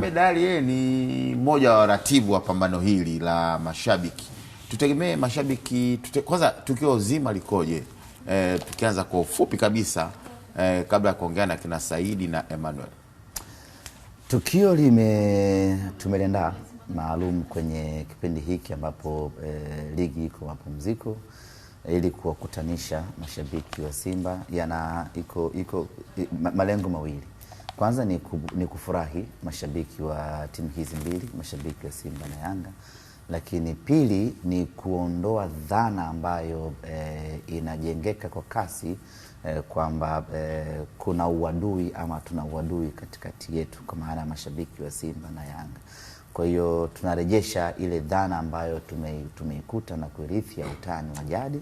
Ahmed Ally yeye ni mmoja wa waratibu wa pambano hili la mashabiki. Tutegemee mashabiki kwanza tukio zima likoje? Tukianza kwa ufupi kabisa kabla ya kuongea na kina Saidi na Emmanuel. Tukio tumeliandaa maalum kwenye kipindi hiki ambapo ligi iko mapumziko ili kuwakutanisha mashabiki wa Simba. Iko malengo mawili. Kwanza ni kufurahi mashabiki wa timu hizi mbili, mashabiki wa Simba na Yanga. Lakini pili ni kuondoa dhana ambayo inajengeka kwa kasi kwamba kuna uadui ama tuna uadui katikati yetu kwa maana ya mashabiki wa Simba na Yanga. Kwa hiyo tunarejesha ile dhana ambayo tumeikuta na kurithi ya utani wa jadi,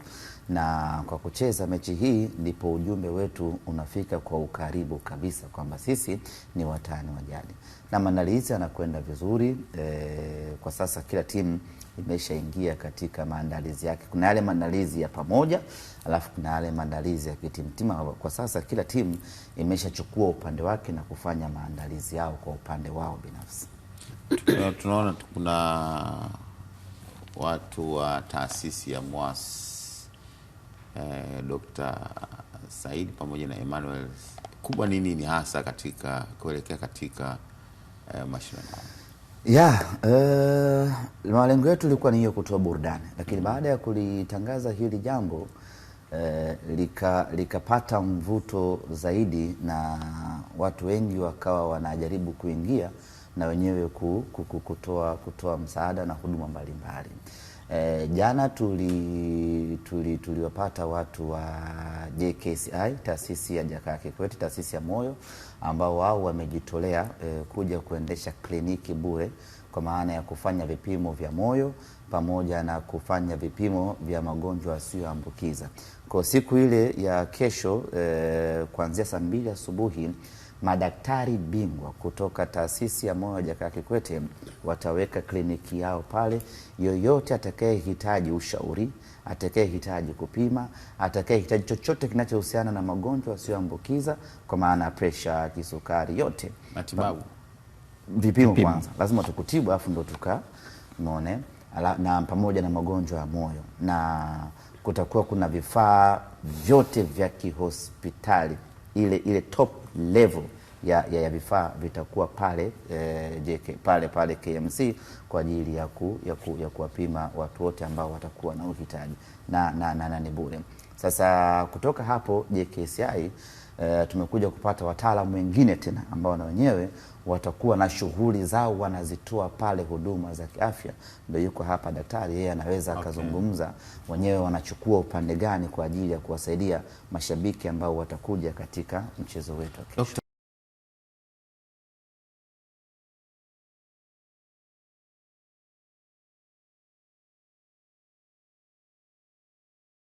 na kwa kucheza mechi hii ndipo ujumbe wetu unafika kwa ukaribu kabisa kwamba sisi ni watani wa jadi. Na maandalizi yanakwenda vizuri. Kwa sasa kila timu imeshaingia katika maandalizi yake. Kuna yale maandalizi ya pamoja, alafu kuna yale maandalizi ya kitimtima. Kwa sasa kila timu imeshachukua upande wake na kufanya maandalizi yao kwa upande wao binafsi. Tunaona kuna watu wa taasisi ya MWAS, Dr. Said pamoja na Emmanuel, kubwa nini hasa katika kuelekea katika mashindano? Malengo yetu ilikuwa ni hiyo, kutoa burudani, lakini baada ya kulitangaza hili jambo likapata mvuto zaidi na watu wengi wakawa wanajaribu kuingia na wenyewe kutoa msaada na huduma mbalimbali. Jana tuliwapata watu wa JKCI, taasisi ya Jakaya Kikwete, taasisi ya moyo, ambao wao wamejitolea kuja kuendesha kliniki bure kwa maana ya kufanya vipimo vya moyo pamoja na kufanya vipimo vya magonjwa yasiyoambukiza. Kwa siku ile ya kesho kuanzia saa 2 asubuhi madaktari bingwa kutoka taasisi ya moyo Jakaya Kikwete wataweka kliniki yao pale. Yoyote atakayehitaji ushauri, atakayehitaji kupima, atakayehitaji chochote kinachohusiana na magonjwa yasiyoambukiza kwa maana pressure, kisukari, yote matibabu, vipimo kwanza lazima tukutibu afu ndo tukaone, na pamoja na magonjwa ya moyo, na kutakuwa kuna vifaa vyote vya kihospitali, ile top level ya vifaa vitakuwa pale pale KMC kwa ajili ya kuwapima watu wote ambao watakuwa na uhitaji na ni bure. Sasa kutoka hapo JKCI tumekuja kupata wataalamu wengine tena ambao na wenyewe watakuwa na shughuli zao wanazitoa pale, huduma za kiafya. Ndio yuko hapa daktari, yeye anaweza akazungumza wenyewe wanachukua upande gani kwa ajili ya kuwasaidia mashabiki ambao watakuja katika mchezo wetu.